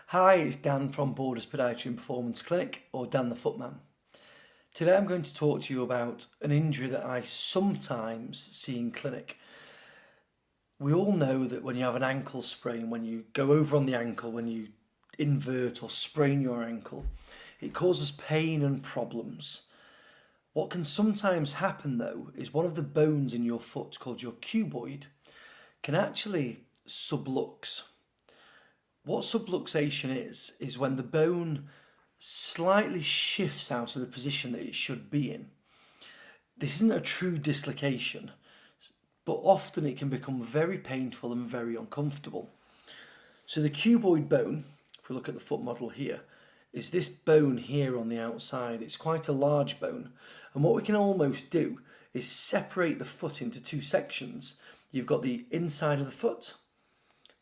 Hi, it's Dan from Borders Podiatry and Performance Clinic, or Dan the Footman. Today I'm going to talk to you about an injury that I sometimes see in clinic. We all know that when you have an ankle sprain, when you go over on the ankle, when you invert or sprain your ankle, it causes pain and problems. What can sometimes happen though is one of the bones in your foot, called your cuboid, can actually sublux. What subluxation is when the bone slightly shifts out of the position that it should be in. This isn't a true dislocation, but often it can become very painful and very uncomfortable. So the cuboid bone, if we look at the foot model here, is this bone here on the outside. It's quite a large bone, and what we can almost do is separate the foot into two sections. You've got the inside of the foot,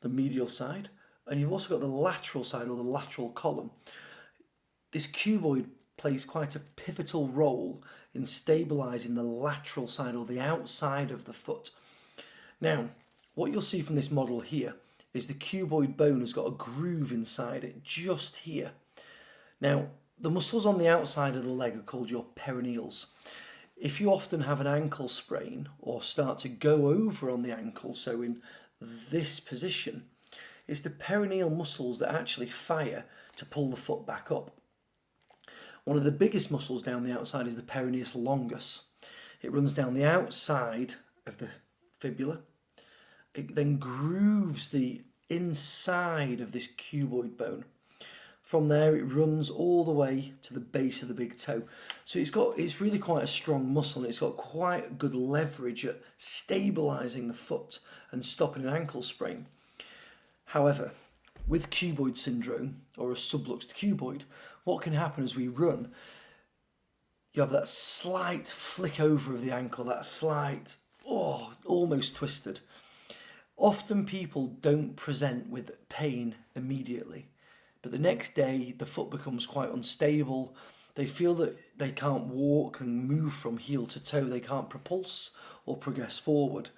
the medial side, and you've also got the lateral side, or the lateral column. This cuboid plays quite a pivotal role in stabilising the lateral side, or the outside of the foot. Now, what you'll see from this model here is the cuboid bone has got a groove inside it, just here. Now, the muscles on the outside of the leg are called your peroneals. If you often have an ankle sprain or start to go over on the ankle, so in this position, it's the peroneal muscles that actually fire to pull the foot back up. One of the biggest muscles down the outside is the peroneus longus. It runs down the outside of the fibula. It then grooves the inside of this cuboid bone. From there it runs all the way to the base of the big toe. So it's really quite a strong muscle, and it's got quite good leverage at stabilising the foot and stopping an ankle sprain. However, with cuboid syndrome, or a subluxed cuboid, what can happen as we run, you have that slight flick over of the ankle, that slight, almost twisted. Often people don't present with pain immediately, but the next day the foot becomes quite unstable. They feel that they can't walk and move from heel to toe, they can't propulse or progress forward.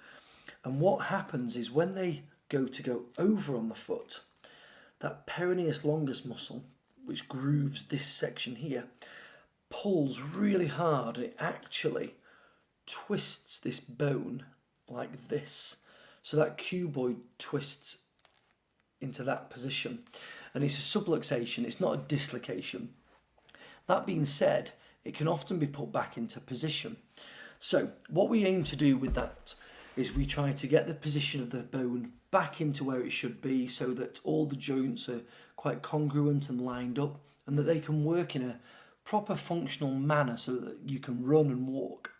And what happens is when they go over on the foot, that peroneus longus muscle, which grooves this section here, pulls really hard, and it actually twists this bone like this. So that cuboid twists into that position, and it's a subluxation, it's not a dislocation. That being said, it can often be put back into position. So what we aim to do with that is we try to get the position of the bone back into where it should be, so that all the joints are quite congruent and lined up, and that they can work in a proper functional manner so that you can run and walk.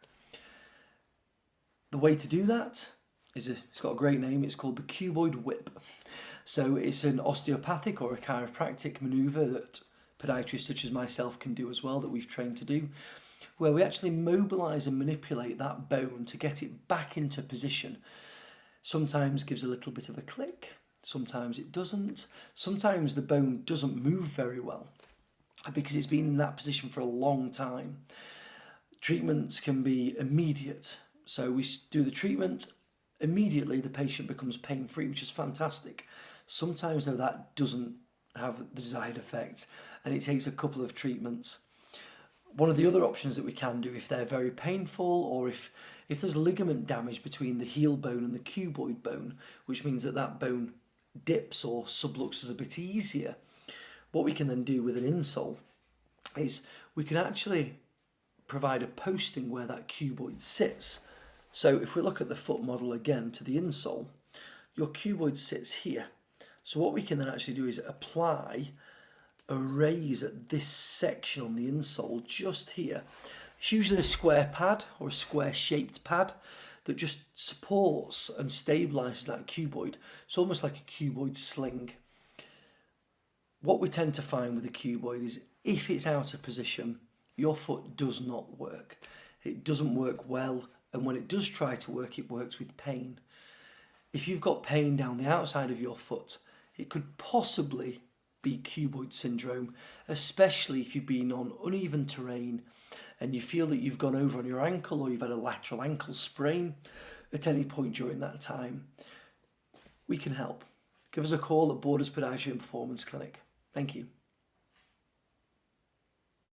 The way to do that is it's got a great name. It's called the cuboid whip. So it's an osteopathic or a chiropractic maneuver that podiatrists such as myself can do as well, that we've trained to do, where we actually mobilise and manipulate that bone to get it back into position. Sometimes gives a little bit of a click, sometimes it doesn't. Sometimes the bone doesn't move very well because it's been in that position for a long time. Treatments can be immediate. So we do the treatment, immediately the patient becomes pain-free, which is fantastic. Sometimes though that doesn't have the desired effect, and it takes a couple of treatments. One of the other options that we can do, if they're very painful, or if there's ligament damage between the heel bone and the cuboid bone, which means that bone dips or subluxes a bit easier, what we can then do with an insole is we can actually provide a posting where that cuboid sits. So if we look at the foot model again to the insole, your cuboid sits here. So what we can then actually do is apply a raise at this section on the insole just here. It's usually a square pad or a square shaped pad that just supports and stabilises that cuboid. It's almost like a cuboid sling. What we tend to find with the cuboid is if it's out of position, your foot does not work. It doesn't work well, and when it does try to work, it works with pain. If you've got pain down the outside of your foot, it could possibly be cuboid syndrome, especially if you've been on uneven terrain and you feel that you've gone over on your ankle or you've had a lateral ankle sprain at any point during that time. We can help. Give us a call at Borders Podiatry and Performance Clinic. Thank you.